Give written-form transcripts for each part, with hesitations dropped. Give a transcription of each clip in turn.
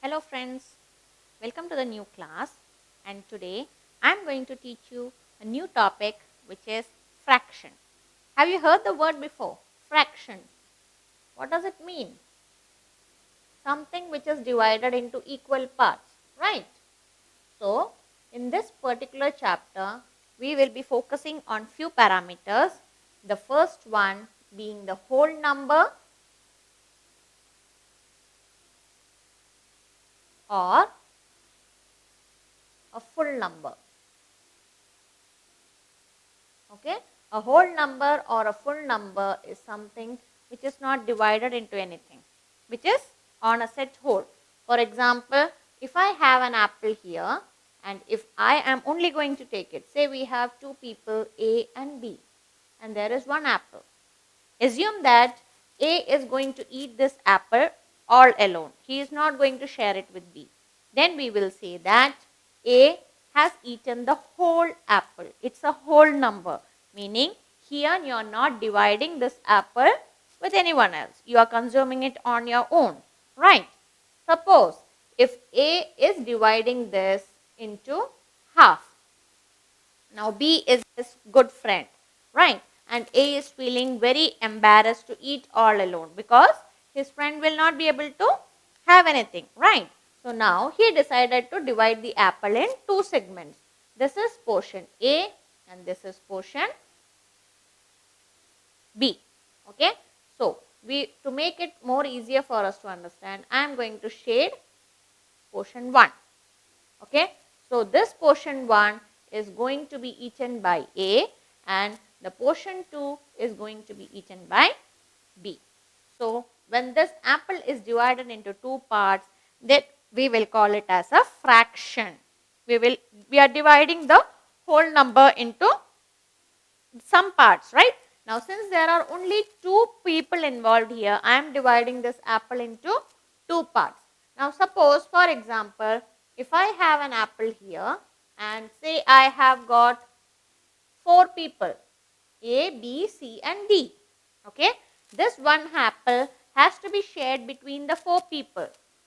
Hello friends, welcome to the new class, and today I am going to teach you a new topic which is fraction. Have you heard the word before? Fraction. What does it mean? Something which is divided into equal parts, right? So, in this particular chapter, we will be focusing on few parameters. The first one being the whole number or a full number. Okay, a whole number or a full number is something which is not divided into anything, which is on a set whole. For example, if I have an apple here and if I am only going to take it, say we have two people A and B and there is one apple. Assume that A is going to eat this apple all alone. He is not going to share it with B. Then we will say that A has eaten the whole apple. It's a whole number. Meaning here you are not dividing this apple with anyone else. You are consuming it on your own. Right? Suppose if A is dividing this into half. Now B is his good friend. Right? And A is feeling very embarrassed to eat all alone because his friend will not be able to have anything, right? So now he decided to divide the apple in two segments. This is portion A and this is portion B. Okay. So to make it more easier for us to understand, I am going to shade portion 1. Okay. So this portion 1 is going to be eaten by A and the portion 2 is going to be eaten by B. So when this apple is divided into two parts, that we will call it as a fraction. We are dividing the whole number into some parts, right? Now since there are only two people involved here, I am dividing this apple into two parts. Now suppose for example, if I have an apple here and say I have got 4 people A, B, C and D. Okay. This one apple has to be shared between the 4 people.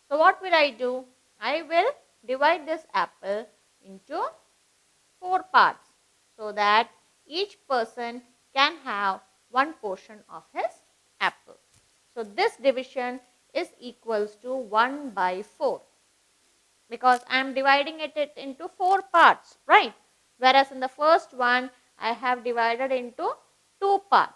So what will I do? I will divide this apple into 4 parts so that each person can have one portion of his apple. So this division is equals to 1 by 4 because I am dividing it into 4 parts, right? Whereas in the first one I have divided into 2 parts.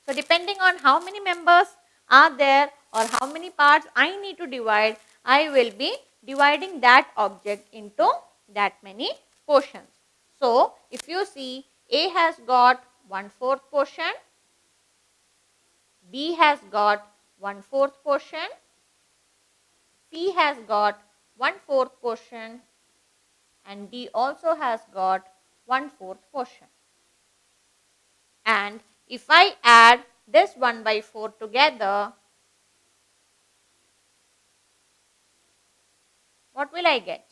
So depending on how many members are there or how many parts I need to divide, I will be dividing that object into that many portions. So if you see, A has got 1/4 portion, B has got 1/4 portion, C has got 1/4 portion and D also has got 1/4 portion. And if I add this 1 by 4 together, what will I get?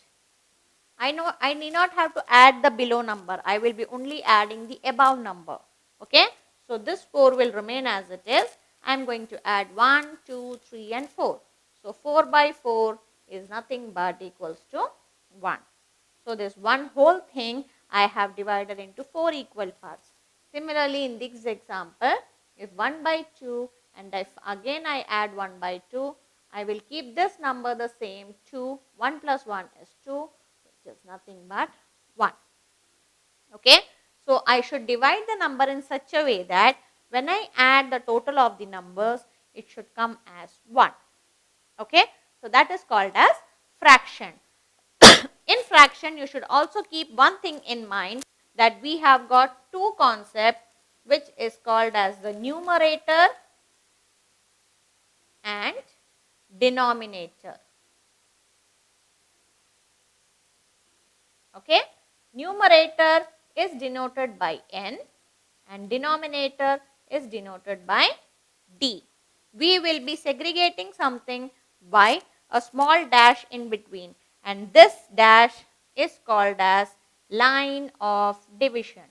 I know I need not have to add the below number. I will be only adding the above number. Okay. So this 4 will remain as it is. I am going to add 1, 2, 3 and 4. So 4 by 4 is nothing but equals to 1. So this one whole thing I have divided into 4 equal parts. Similarly in this example, if 1 by 2 and if again I add 1 by 2, I will keep this number the same 2. 1 plus 1 is 2, which is nothing but 1. Okay. So I should divide the number in such a way that when I add the total of the numbers, it should come as 1. Okay. So that is called as fraction. In fraction, you should also keep one thing in mind, that we have got two concepts which is called as the numerator and denominator. Okay. Numerator is denoted by n and denominator is denoted by d. We will be segregating something by a small dash in between, and this dash is called as line of division.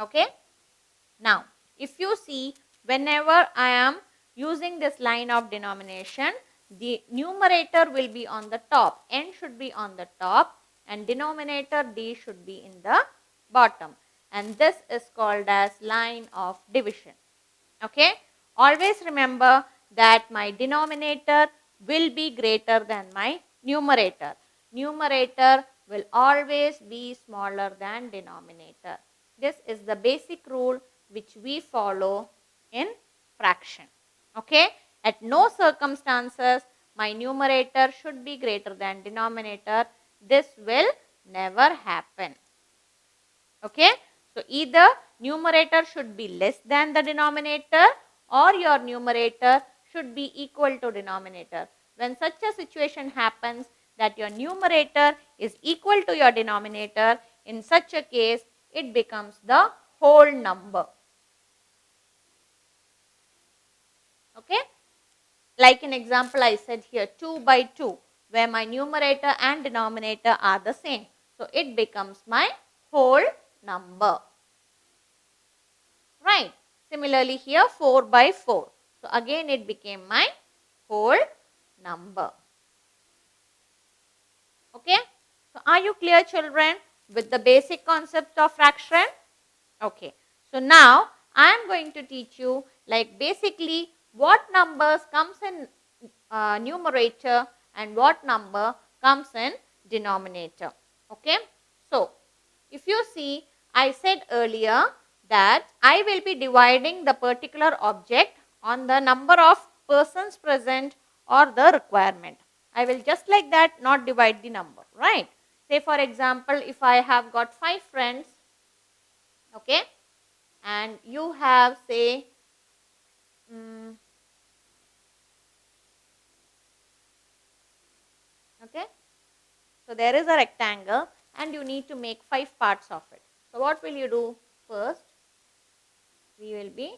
Okay. Now, if you see whenever I am using this line of denomination, the numerator will be on the top, n should be on the top and denominator d should be in the bottom, and this is called as line of division. Okay, always remember that my denominator will be greater than my numerator. Numerator will always be smaller than denominator. This is the basic rule which we follow in fraction. Okay, at no circumstances my numerator should be greater than denominator. This will never happen. Okay, so either numerator should be less than the denominator or your numerator should be equal to denominator. When such a situation happens that your numerator is equal to your denominator, in such a case it becomes the whole number. Okay, like in example I said here 2 by 2, where my numerator and denominator are the same. So it becomes my whole number. Right. Similarly here 4 by 4. So again it became my whole number. Okay. So are you clear, children, with the basic concept of fraction? Okay. So now I am going to teach you like basically what numbers comes in numerator and what number comes in denominator. Okay. So if you see, I said earlier that I will be dividing the particular object on the number of persons present or the requirement. I will just like that not divide the number, right? Say for example, if I have got 5 friends, okay, and you have say okay, so there is a rectangle and you need to make 5 parts of it. So what will you do? First, we will be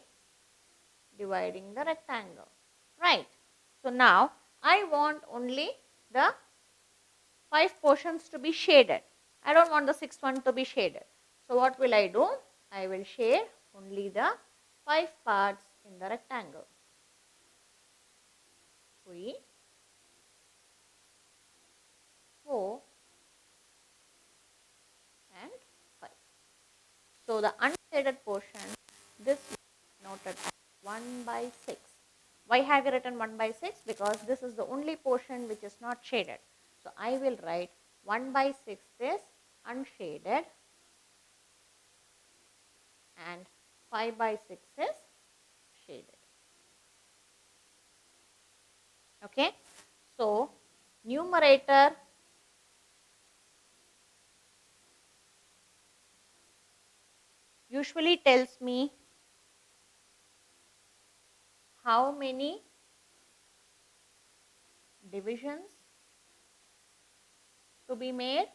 dividing the rectangle, right? So now I want only the 5 portions to be shaded. I don't want the 6th one to be shaded. So what will I do? I will shade only the 5 parts in the rectangle. 3, 4 and 5. So the unshaded portion, this is noted as 1 by 6. Why have you written 1 by 6? Because this is the only portion which is not shaded. So I will write 1 by 6 is unshaded and 5 by 6 is shaded. Okay. So numerator usually tells me how many divisions to be made.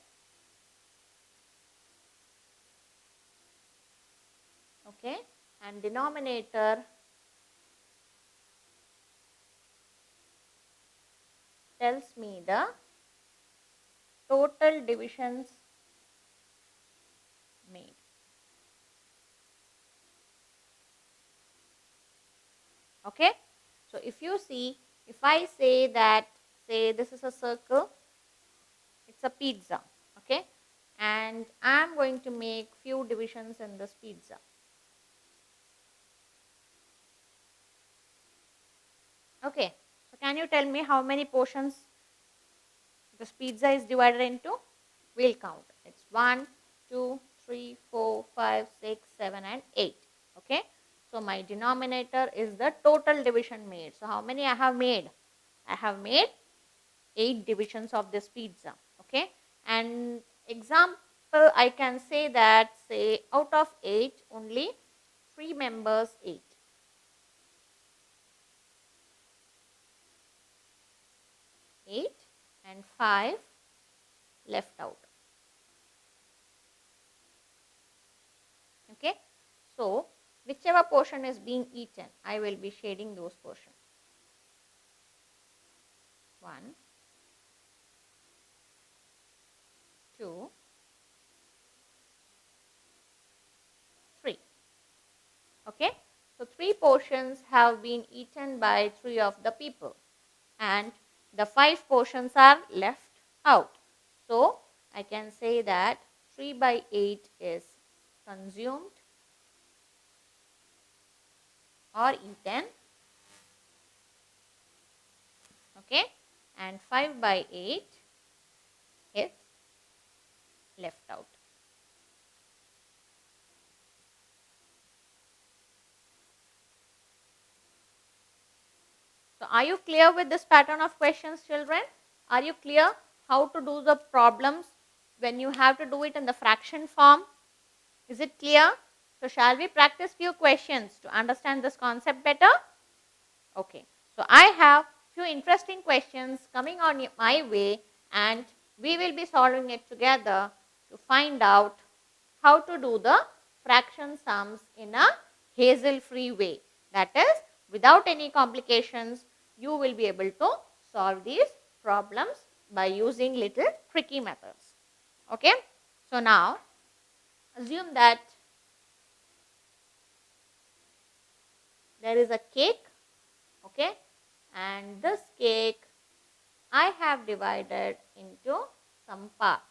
Okay, and denominator tells me the total divisions made. Okay, so if you see, if I say that, say this is a circle, it's a pizza, okay, and I am going to make few divisions in this pizza. Okay, so can you tell me how many portions this pizza is divided into? We'll count. It's 1, 2, 3, 4, 5, 6, 7 and 8. Okay, so my denominator is the total division made. So how many I have made? I have made 8 divisions of this pizza. Okay, and example I can say that, say out of 8 only 3 members ate. 8 and 5 left out. Okay, so whichever portion is being eaten, I will be shading those portions. 1, 2, 3. Okay, So 3 portions have been eaten by 3 of the people and the 5 portions are left out. So I can say that 3 by 8 is consumed or eaten, okay, and 5 by 8 is left out. So are you clear with this pattern of questions, children? Are you clear how to do the problems when you have to do it in the fraction form? Is it clear? So shall we practice few questions to understand this concept better? Okay. So I have few interesting questions coming on my way and we will be solving it together to find out how to do the fraction sums in a hassle-free way. That is, without any complications, you will be able to solve these problems by using little tricky methods. Okay. So now, assume that there is a cake, okay, and this cake I have divided into some parts.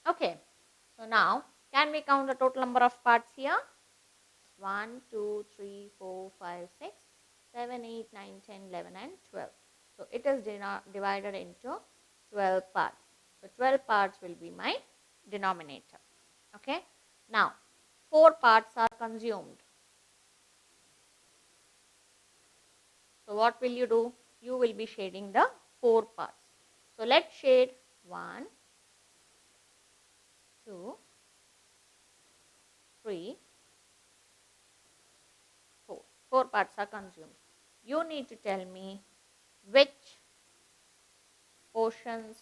Okay, so now can we count the total number of parts here? 1, 2, 3, 4, 5, 6, 7, 8, 9, 10, 11 and 12. So it is divided into 12 parts. So 12 parts will be my denominator. Okay. Now 4 parts are consumed. So what will you do? You will be shading the 4 parts. So let's shade 1, 2, 3, 4. 4 parts are consumed. You need to tell me which portions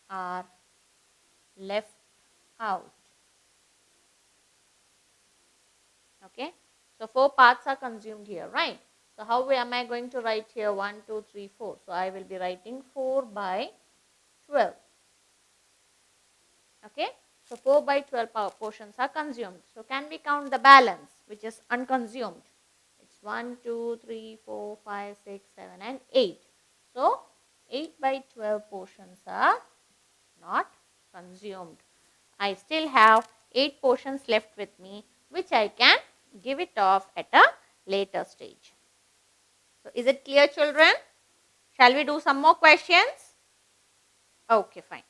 are left out. Okay. So 4 parts are consumed here, right? So how am I going to write here 1, 2, 3, 4? So I will be writing 4 by 12. Okay. So 4 by 12 portions are consumed. So can we count the balance which is unconsumed? It's 1, 2, 3, 4, 5, 6, 7 and 8. So 8 by 12 portions are not consumed. I still have 8 portions left with me which I can give it off at a later stage. So is it clear, children? Shall we do some more questions? Okay, fine.